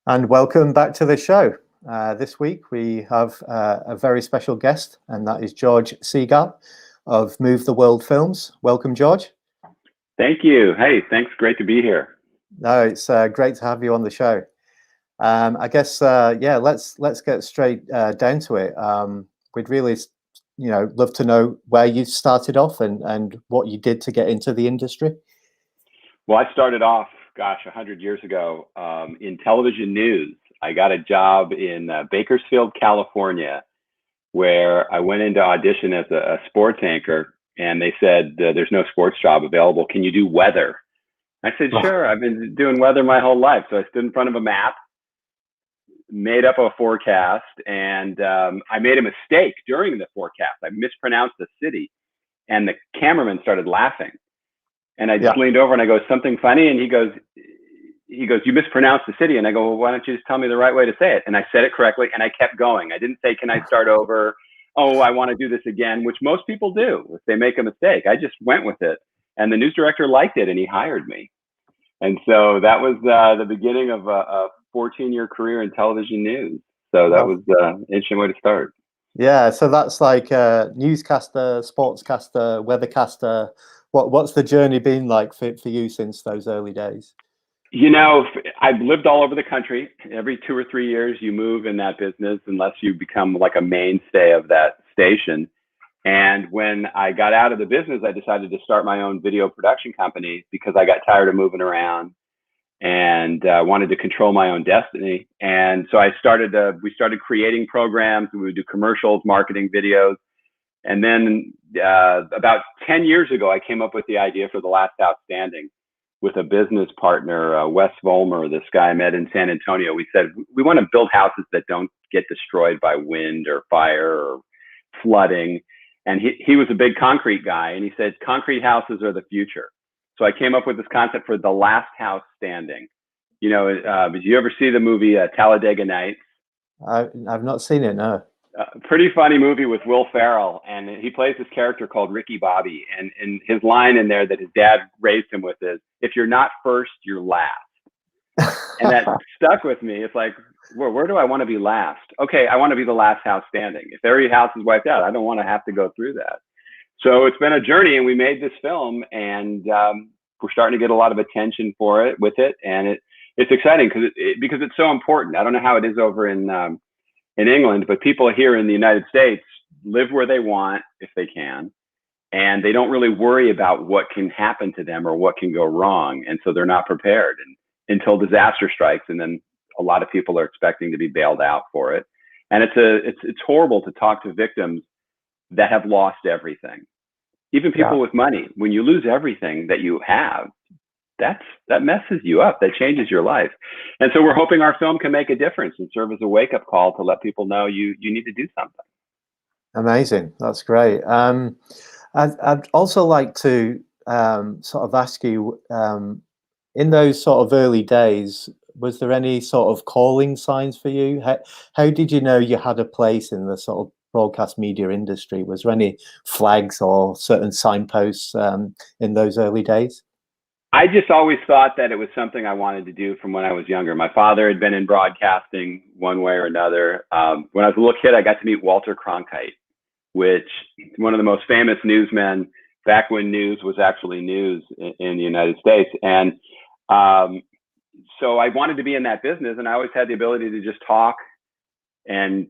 And welcome back to the show. This week we have a very special guest, and that is George Siegal of Move the World Films. Welcome, George. Thank you. Hey, thanks. Great to be here. No, it's great to have you on the show. I guess, yeah, let's get straight down to it. We'd really, love to know where you started off and what you did to get into the industry. Well, I started off, 100 years ago in television news. I got a job in Bakersfield, California, where I went into audition as a sports anchor, and they said, there's no sports job available. Can you do weather? I said, sure. I've been doing weather my whole life. So I stood in front of a map, made up a forecast, and I made a mistake during the forecast. I mispronounced the city, and the cameraman started laughing. And I just leaned over and I go, something funny? And he goes, you mispronounced the city. And I go, well, why don't you just tell me the right way to say it? And I said it correctly, and I kept going. I didn't say, can I start over? Oh, I want to do this again, which most people do if they make a mistake. I just went with it. And the news director liked it, and he hired me. And so that was the beginning of a 14-year career in television news. So that was an interesting way to start. Yeah, so that's like newscaster, sportscaster, weathercaster. What's the journey been like for you since those early days? You know, I've lived all over the country. Every 2 or 3 years, you move in that business unless you become like a mainstay of that station. And when I got out of the business, I decided to start my own video production company because I got tired of moving around and wanted to control my own destiny. And so we started creating programs. We would do commercials, marketing videos. And then about 10 years ago, I came up with the idea for The Last House Standing with a business partner, Wes Volmer, this guy I met in San Antonio. We said, we want to build houses that don't get destroyed by wind or fire or flooding. And he was a big concrete guy. And he said, concrete houses are the future. So I came up with this concept for The Last House Standing. You know, did you ever see the movie Talladega Nights? I've not seen it, no. Pretty funny movie with Will Ferrell, and he plays this character called Ricky Bobby, and his line in there that his dad raised him with is, if you're not first, you're last. And that stuck with me. It's like, where do I want to be last? Okay, I want to be the last house standing. If every house is wiped out, I don't want to have to go through that. So it's been a journey, and we made this film, and we're starting to get a lot of attention with it, and it's exciting because it's so important. I don't know how it is over in England, but people here in the United States live where they want if they can, and they don't really worry about what can happen to them or what can go wrong, and so they're not prepared until disaster strikes, and then a lot of people are expecting to be bailed out for it. And it's horrible to talk to victims that have lost everything. Even people with money, when you lose everything that you have, that messes you up. That changes your life. And so we're hoping our film can make a difference and serve as a wake-up call to let people know you need to do something. Amazing. That's great. I'd also like to sort of ask you, in those sort of early days, was there any sort of calling signs for you? How did you know you had a place in the sort of broadcast media industry? Was there any flags or certain signposts in those early days? I just always thought that it was something I wanted to do from when I was younger. My father had been in broadcasting one way or another. When I was a little kid, I got to meet Walter Cronkite, which one of the most famous newsmen back when news was actually news in the United States. And so I wanted to be in that business, and I always had the ability to just talk and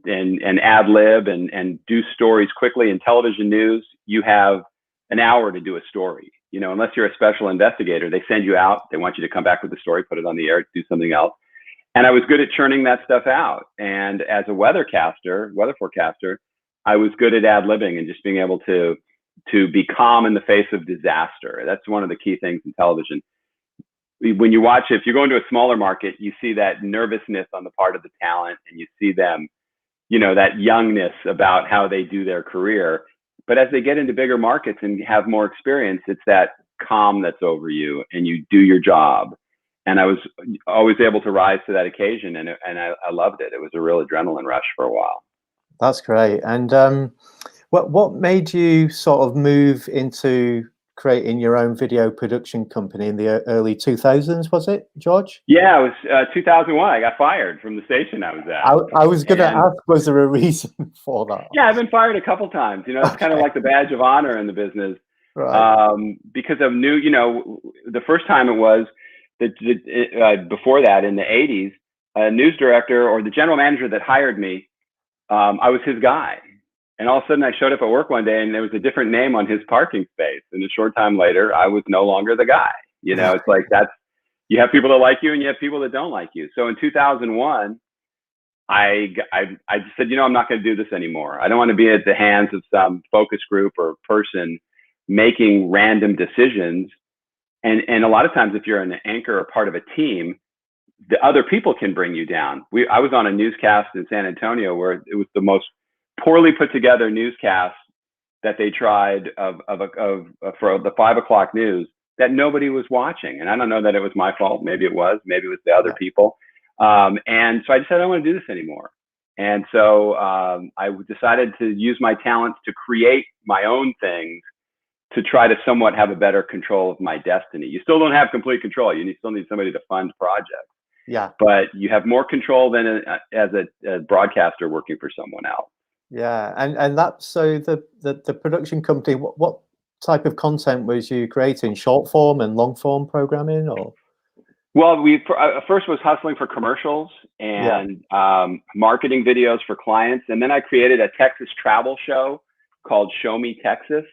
ad-lib and do stories quickly. In television news, you have an hour to do a story. You know, unless you're a special investigator, they send you out, they want you to come back with the story, put it on the air, do something else. And I was good at churning that stuff out. And as a weather forecaster, I was good at ad-libbing and just being able to be calm in the face of disaster. That's one of the key things in television. When you watch, if you go into a smaller market, you see that nervousness on the part of the talent, and you see them, you know, that youngness about how they do their career. But as they get into bigger markets and have more experience, it's that calm that's over you, and you do your job. And I was always able to rise to that occasion, and I loved it. It was a real adrenaline rush for a while. That's great. And what made you sort of move into creating your own video production company in the early 2000s, was it, George? Yeah, it was 2001. I got fired from the station I was at. I was going to ask, was there a reason for that? Yeah, I've been fired a couple times. You know, it's kind of like the badge of honor in the business. Right. Because of new, you know, the first time it was that before that in the 80s, a news director or the general manager that hired me, I was his guy. And all of a sudden I showed up at work one day and there was a different name on his parking space. And a short time later, I was no longer the guy. You know, it's like you have people that like you and you have people that don't like you. So in 2001, I just said, you know, I'm not going to do this anymore. I don't want to be at the hands of some focus group or person making random decisions. And a lot of times if you're an anchor or part of a team, the other people can bring you down. I was on a newscast in San Antonio where it was the most poorly put together newscast that they tried for the 5 o'clock news that nobody was watching. And I don't know that it was my fault. Maybe it was the other people. And so I decided I don't want to do this anymore. And so I decided to use my talents to create my own things to try to somewhat have a better control of my destiny. You still don't have complete control. You still need somebody to fund projects. Yeah. But you have more control than as a broadcaster working for someone else. Yeah. And that's so the production company, what type of content was you creating? Short form and long form programming, or? Well, we first was hustling for commercials and marketing videos for clients. And then I created a Texas travel show called Show Me Texas,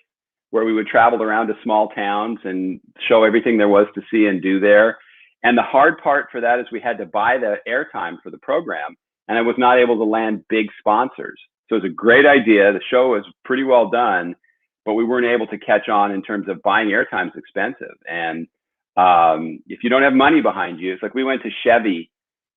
where we would travel around to small towns and show everything there was to see and do there. And the hard part for that is we had to buy the airtime for the program, and I was not able to land big sponsors. So it was a great idea. The show was pretty well done, but we weren't able to catch on in terms of buying airtime is expensive. And if you don't have money behind you, it's like we went to Chevy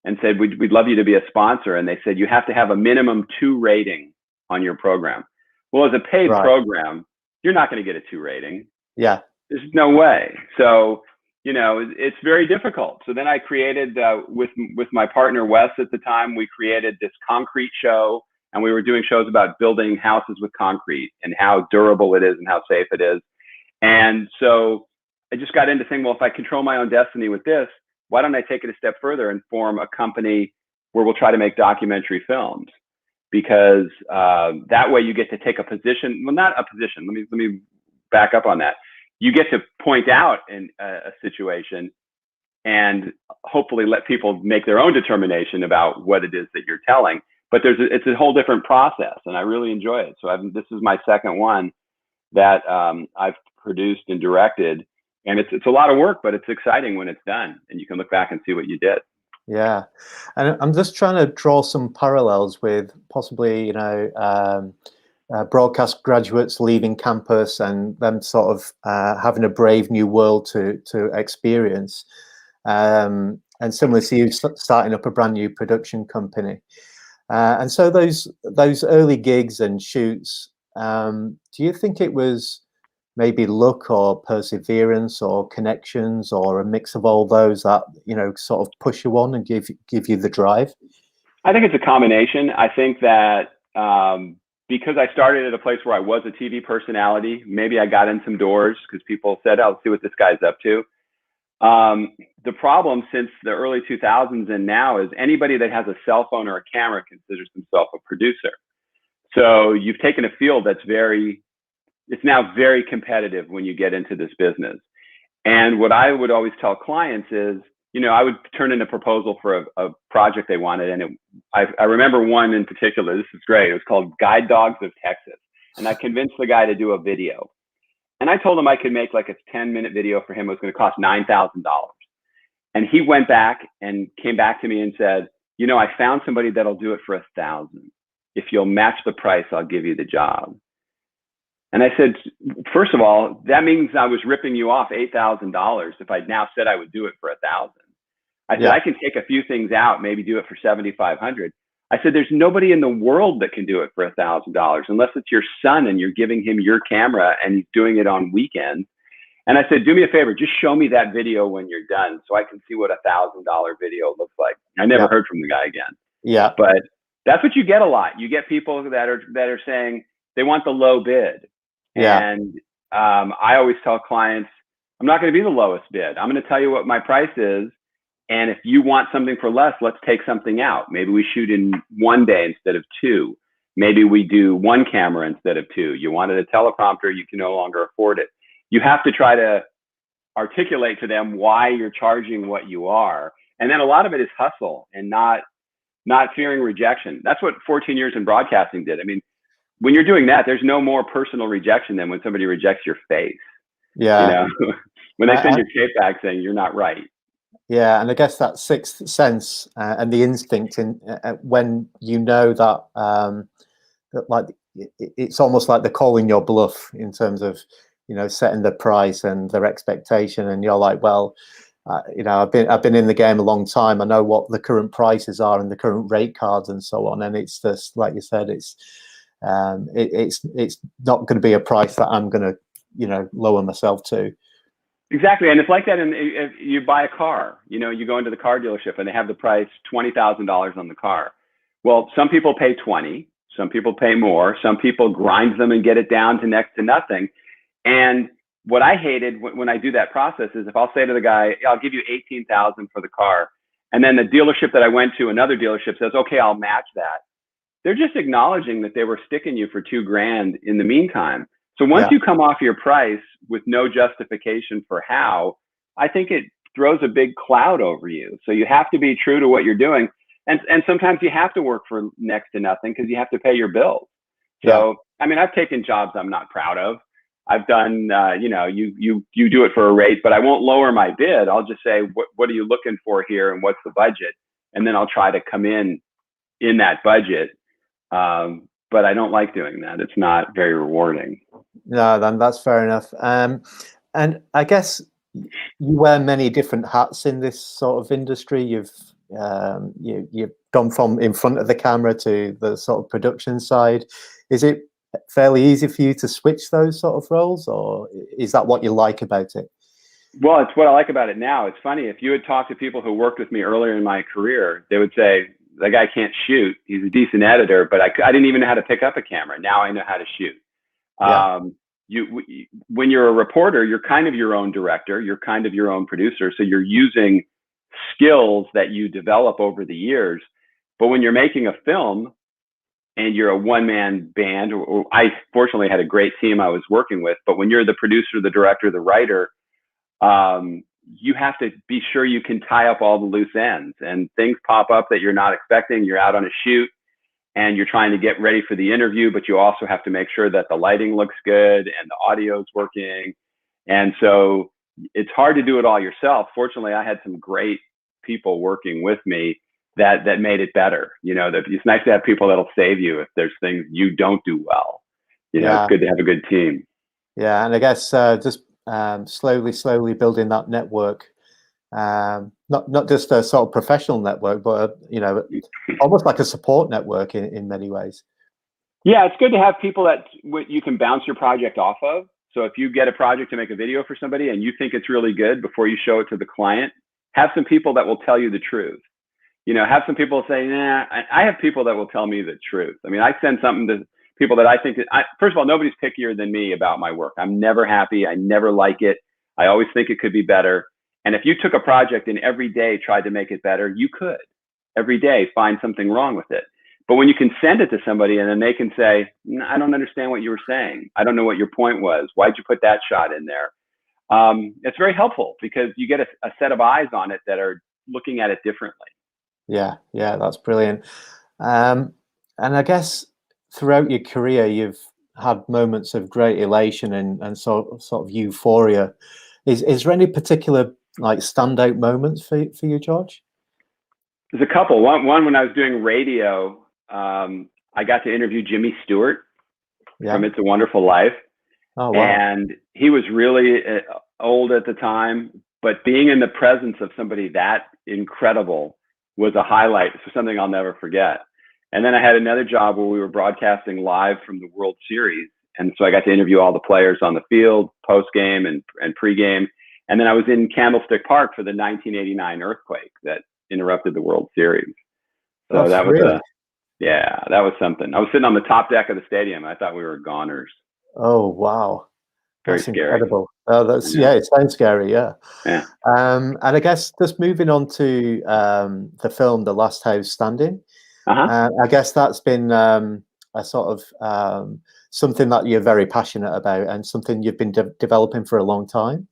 and said, we'd love you to be a sponsor. And they said, you have to have a minimum 2 rating on your program. Well, as a paid program, you're not going to get a 2 rating. Yeah. There's no way. So, you know, it's very difficult. So then I created, with my partner, Wes, at the time, we created this concrete show, and we were doing shows about building houses with concrete and how durable it is and how safe it is. And so I just got into saying, well, if I control my own destiny with this, why don't I take it a step further and form a company where we'll try to make documentary films? Because that way you get to take a position. Well, not a position. Let me back up on that. You get to point out in a situation and hopefully let people make their own determination about what it is that you're telling. But it's a whole different process, and I really enjoy it. So this is my second one that I've produced and directed, and it's a lot of work, but it's exciting when it's done, and you can look back and see what you did. Yeah, and I'm just trying to draw some parallels with possibly, you know, broadcast graduates leaving campus and them sort of having a brave new world to experience, and similar to you starting up a brand new production company. And so those early gigs and shoots, do you think it was maybe luck or perseverance or connections or a mix of all those that, you know, sort of push you on and give you the drive? I think it's a combination. I think that because I started at a place where I was a TV personality, maybe I got in some doors because people said, oh, let's see what this guy's up to. The problem since the early 2000s and now is anybody that has a cell phone or a camera considers themselves a producer. So you've taken a field that's it's now very competitive when you get into this business. And what I would always tell clients is, you know, I would turn in a proposal for a project they wanted. And I remember one in particular, this is great. It was called Guide Dogs of Texas. And I convinced the guy to do a video. And I told him I could make like a 10-minute video for him. It was going to cost $9,000. And he went back and came back to me and said, you know, I found somebody that'll do it for $1,000. If you'll match the price, I'll give you the job. And I said, first of all, that means I was ripping you off $8,000 if I now said I would do it for $1,000. I said, I can take a few things out, maybe do it for $7,500. I said, there's nobody in the world that can do it for $1,000 unless it's your son and you're giving him your camera and he's doing it on weekends. And I said, do me a favor, just show me that video when you're done so I can see what $1,000 video looks like. I never heard from the guy again. Yeah. But that's what you get a lot. You get people that are saying they want the low bid. Yeah. And I always tell clients, I'm not going to be the lowest bid. I'm going to tell you what my price is. And if you want something for less, let's take something out. Maybe we shoot in 1 day instead of 2. Maybe we do 1 camera instead of 2. You wanted a teleprompter, you can no longer afford it. You have to try to articulate to them why you're charging what you are. And then a lot of it is hustle and not fearing rejection. That's what 14 years in broadcasting did. I mean, when you're doing that, there's no more personal rejection than when somebody rejects your face. Yeah. You know, when they send your tape back saying you're not right. Yeah, and I guess that sixth sense and the instinct in when you know that, that like it's almost like they're calling your bluff in terms of, you know, setting the price and their expectation, and you're like, well, you know, I've been in the game a long time. I know what the current prices are and the current rate cards and so on, and it's just like you said, it's not going to be a price that I'm going to, you know, lower myself to. Exactly, and it's like that. If you buy a car, you know, you go into the car dealership and they have the price $20,000 on the car. Well, some people pay 20, some people pay more, some people grind them and get it down to next to nothing. And what I hated when I do that process is if I'll say to the guy, I'll give you 18,000 for the car, and then the dealership that I went to, another dealership says, okay, I'll match that. They're just acknowledging that they were sticking you for $2,000 in the meantime. So once you come off your price with no justification for how, I think it throws a big cloud over you. So you have to be true to what you're doing. And sometimes you have to work for next to nothing because you have to pay your bills. So, I mean, I've taken jobs I'm not proud of. I've done, you know, you do it for a rate, but I won't lower my bid. I'll just say, what are you looking for here and what's the budget? And then I'll try to come in that budget. But I don't like doing that. It's not very rewarding. No, then that's fair enough. And I guess you wear many different hats in this sort of industry. You've gone from in front of the camera to the sort of production side. Is it fairly easy for you to switch those sort of roles, or is that what you like about it? Well, it's what I like about it now. It's funny, if you had talked to people who worked with me earlier in my career, they would say, that guy can't shoot. He's a decent editor, but I didn't even know how to pick up a camera. Now I know how to shoot. Yeah. When you're a reporter, you're kind of your own director. You're kind of your own producer. So you're using skills that you develop over the years. But when you're making a film and you're a one-man band, or I fortunately had a great team I was working with, but when you're the producer, the director, the writer, you have to be sure you can tie up all the loose ends, and things pop up that you're not expecting. You're out on a shoot and you're trying to get ready for the interview, but you also have to make sure that the lighting looks good and the audio is working. And so it's hard to do it all yourself. Fortunately, I had some great people working with me that made it better. You know, it's nice to have people that'll save you if there's things you don't do well. You know, it's good to have a good team. Yeah, and I guess just slowly building that network, not just a sort of professional network, but you know, almost like a support network in many ways. Yeah, it's good to have people that you can bounce your project off of. So if you get a project to make a video for somebody and you think it's really good, before you show it to the client, have some people that will tell you the truth. You know, have some people say, nah. I have people that will tell me the truth. I mean, I send something to people that I think first of all, nobody's pickier than me about my work. I'm never happy. I never like it. I always think it could be better. And if you took a project and every day tried to make it better, you could every day find something wrong with it. But when you can send it to somebody and then they can say, I don't understand what you were saying. I don't know what your point was. Why'd you put that shot in there? It's very helpful because you get a set of eyes on it that are looking at it differently. Yeah, that's brilliant. And I guess throughout your career, you've had moments of great elation and sort of euphoria. Is there any particular like standout moments for you, George? There's a couple. One when I was doing radio, I got to interview Jimmy Stewart from It's a Wonderful Life. Oh, wow. And he was really old at the time, but being in the presence of somebody that incredible was a highlight. So something I'll never forget. And then I had another job where we were broadcasting live from the World Series. And so I got to interview all the players on the field, post-game and pre-game. And then I was in Candlestick Park for the 1989 earthquake that interrupted the World Series. So that was that was something. I was sitting on the top deck of the stadium. I thought we were goners. Oh, wow. Very That's scary. incredible. Oh, that's Yeah. yeah, it sounds scary, yeah. Yeah. And I guess just moving on to the film, The Last House Standing. Uh-huh. I guess that's been a sort of something that you're very passionate about and something you've been developing for a long time.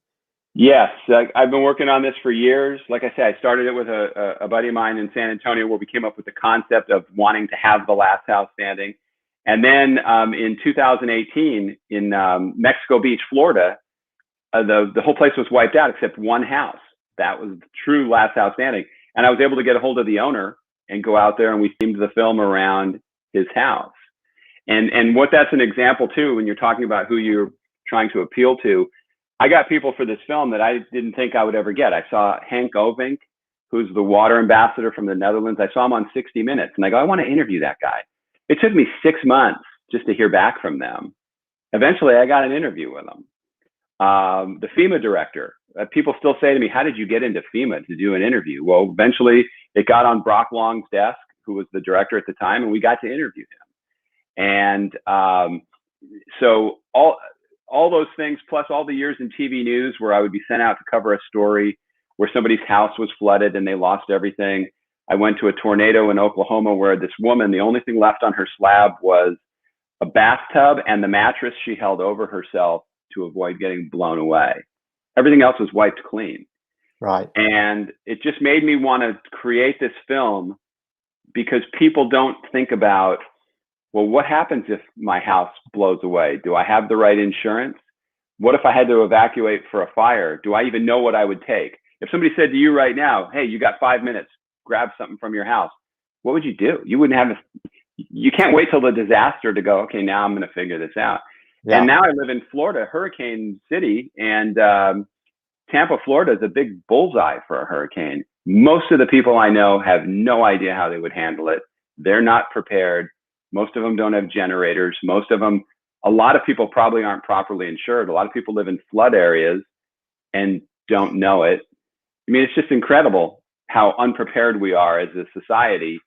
Yes, I've been working on this for years. Like I said, I started it with a buddy of mine in San Antonio, where we came up with the concept of wanting to have the last house standing. And then in 2018, in Mexico Beach, Florida, the whole place was wiped out except one house. That was the true last house standing. And I was able to get a hold of the owner and go out there, and we themed the film around his house. And what that's an example too, when you're talking about who you're trying to appeal to, I got people for this film that I didn't think I would ever get. I saw Henk Ovink, who's the water ambassador from the Netherlands. I saw him on 60 Minutes, and I go, I want to interview that guy. It took me 6 months just to hear back from them. Eventually, I got an interview with him. The FEMA director, people still say to me, how did you get into FEMA to do an interview? Well, eventually it got on Brock Long's desk, who was the director at the time, and we got to interview him. And so all those things, plus all the years in TV news where I would be sent out to cover a story where somebody's house was flooded and they lost everything. I went to a tornado in Oklahoma where this woman, the only thing left on her slab was a bathtub and the mattress she held over herself to avoid getting blown away. Everything else was wiped clean. Right. And it just made me want to create this film, because people don't think about, well, what happens if my house blows away? Do I have the right insurance? What if I had to evacuate for a fire? Do I even know what I would take? If somebody said to you right now, hey, you got 5 minutes, grab something from your house, what would you do? You wouldn't have you can't wait till the disaster to go, okay, now I'm going to figure this out. Yeah. And now I live in Florida, Hurricane City, and Tampa, Florida is a big bullseye for a hurricane. Most of the people I know have no idea how they would handle it. They're not prepared. Most of them don't have generators. Most of them, a lot of people probably aren't properly insured. A lot of people live in flood areas and don't know it. I mean, it's just incredible how unprepared we are as a society.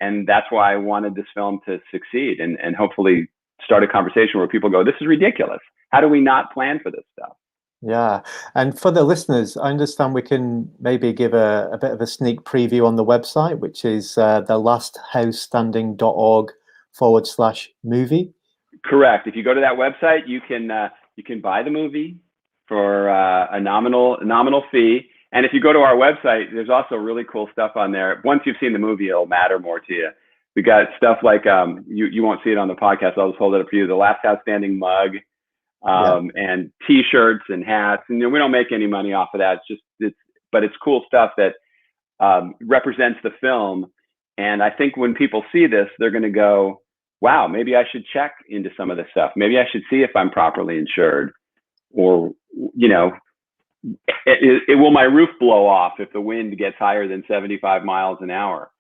And that's why I wanted this film to succeed and hopefully start a conversation where people go, this is ridiculous. How do we not plan for this stuff? Yeah. And for the listeners, I understand we can maybe give a bit of a sneak preview on the website, which is thelasthousestanding.org/movie. Correct. If you go to that website, you can buy the movie for a nominal fee. And if you go to our website, there's also really cool stuff on there. Once you've seen the movie, it'll matter more to you. We got stuff like you won't see it on the podcast. I'll just hold it up for you. The Last House Standing mug, and T-shirts and hats. And we don't make any money off of that. But it's cool stuff that represents the film. And I think when people see this, they're going to go, wow, maybe I should check into some of this stuff. Maybe I should see if I'm properly insured, or, will my roof blow off if the wind gets higher than 75 miles an hour?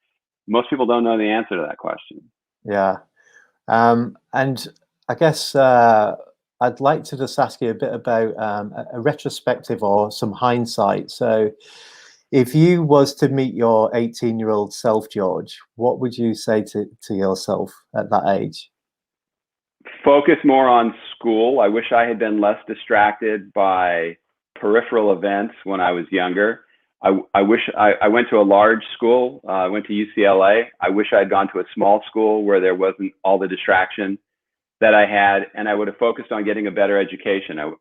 Most people don't know the answer to that question. Yeah. And I guess I'd like to just ask you a bit about a retrospective or some hindsight. So if you was to meet your 18-year-old self, George, what would you say to yourself at that age? Focus more on school. I wish I had been less distracted by peripheral events when I was younger. I wish I went to a large school. I went to UCLA. I wish I had gone to a small school where there wasn't all the distraction that I had, and I would have focused on getting a better education, a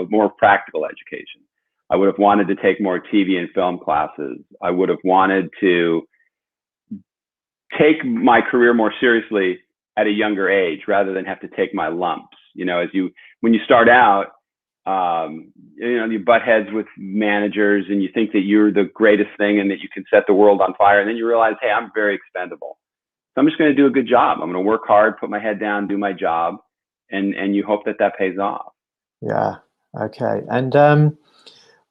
more practical education. I would have wanted to take more TV and film classes. I would have wanted to take my career more seriously at a younger age rather than have to take my lumps. When you start out, you butt heads with managers and you think that you're the greatest thing and that you can set the world on fire. And then you realize, hey, I'm very expendable. So I'm just going to do a good job. I'm going to work hard, put my head down, do my job. And you hope that pays off. Yeah. Okay. And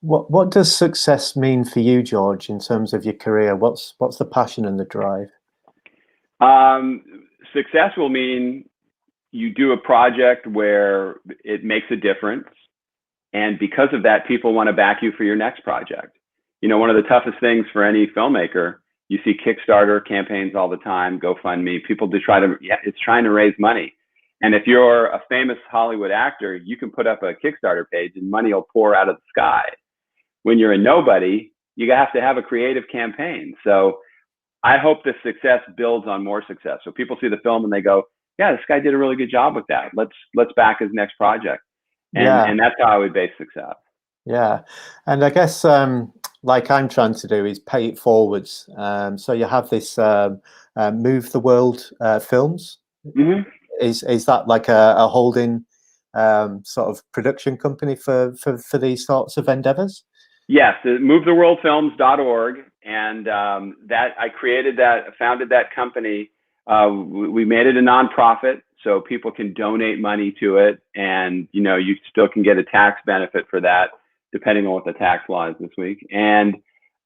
what does success mean for you, George, in terms of your career? What's the passion and the drive? Success will mean you do a project where it makes a difference. And because of that, people want to back you for your next project. One of the toughest things for any filmmaker, you see Kickstarter campaigns all the time, GoFundMe, people it's trying to raise money. And if you're a famous Hollywood actor, you can put up a Kickstarter page and money will pour out of the sky. When you're a nobody, you have to have a creative campaign. So I hope the success builds on more success. So people see the film and they go, yeah, this guy did a really good job with that. Let's back his next project. And that's how I would base success. Yeah. And I guess like I'm trying to do is pay it forwards. So you have this Move the World films. Mm-hmm. Is that like a holding sort of production company for these sorts of endeavors? Yes, movetheworldfilms.org, and that I founded that company. We made it a nonprofit, so people can donate money to it, and you still can get a tax benefit for that, depending on what the tax law is this week. And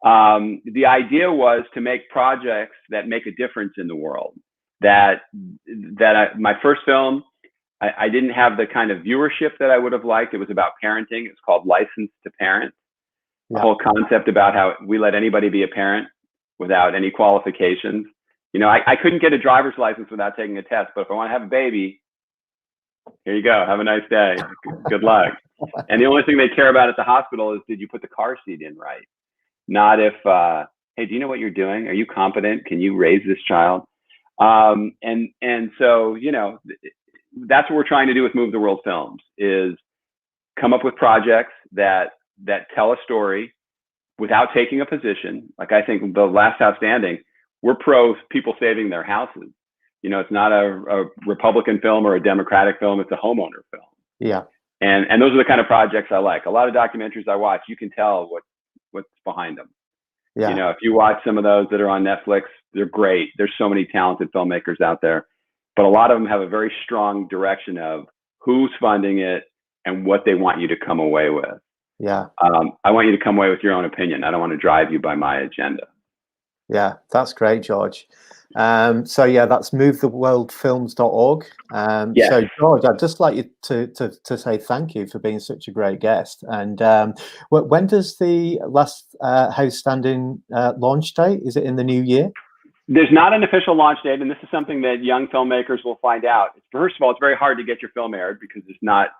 the idea was to make projects that make a difference in the world. My first film, I didn't have the kind of viewership that I would have liked. It was about parenting. It's called License to Parent. The whole concept about how we let anybody be a parent without any qualifications. I couldn't get a driver's license without taking a test, but if I want to have a baby, here you go. Have a nice day. Good luck. And the only thing they care about at the hospital is, did you put the car seat in right? Not if, hey, do you know what you're doing? Are you competent? Can you raise this child? And so, that's what we're trying to do with Move the World Films, is come up with projects that tell a story without taking a position. Like, I think The Last House Standing, we're pro people saving their houses. It's not a Republican film or a Democratic film. It's a homeowner film. Yeah. And those are the kind of projects I like. A lot of documentaries I watch, you can tell what's behind them. Yeah. If you watch some of those that are on Netflix, they're great. There's so many talented filmmakers out there, but a lot of them have a very strong direction of who's funding it and what they want you to come away with. Yeah. I want you to come away with your own opinion. I don't want to drive you by my agenda. Yeah, that's great, George. So yeah, that's movetheworldfilms.org. Yes. So George, I'd just like you to say thank you for being such a great guest. And when does the Last House Standing launch date? Is it in the new year? There's not an official launch date, and this is something that young filmmakers will find out. First of all, it's very hard to get your film aired because there's not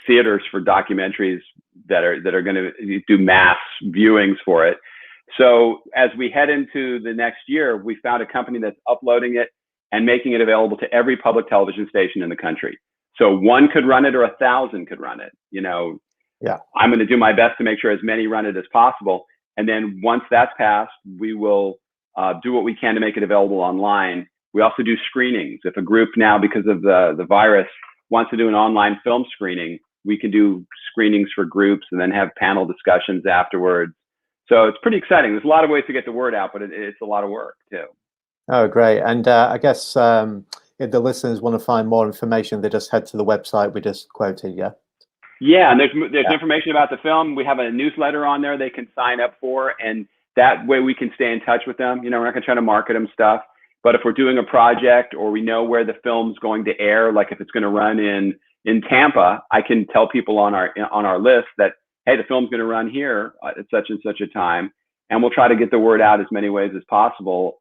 theaters for documentaries that are going to do mass viewings for it. So as we head into the next year, we found a company that's uploading it and making it available to every public television station in the country. So one could run it or 1,000 could run it. Yeah. I'm going to do my best to make sure as many run it as possible. And then once that's passed, we will do what we can to make it available online. We also do screenings. If a group now, because of the virus, wants to do an online film screening, we can do screenings for groups and then have panel discussions afterwards. So it's pretty exciting. There's a lot of ways to get the word out, but it's a lot of work too. Oh, great. And I guess if the listeners want to find more information, they just head to the website we just quoted, yeah? Yeah, and there's information about the film. We have a newsletter on there they can sign up for, and that way we can stay in touch with them. We're not going to try to market them stuff, but if we're doing a project or we know where the film's going to air, like if it's going to run in Tampa, I can tell people on our list that, hey, the film's going to run here at such and such a time, and we'll try to get the word out as many ways as possible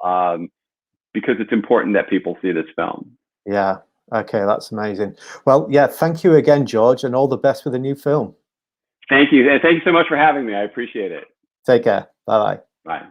because it's important that people see this film. Yeah. Okay, that's amazing. Well, yeah, thank you again, George, and all the best for the new film. Thank you. And thank you so much for having me. I appreciate it. Take care. Bye-bye. Bye.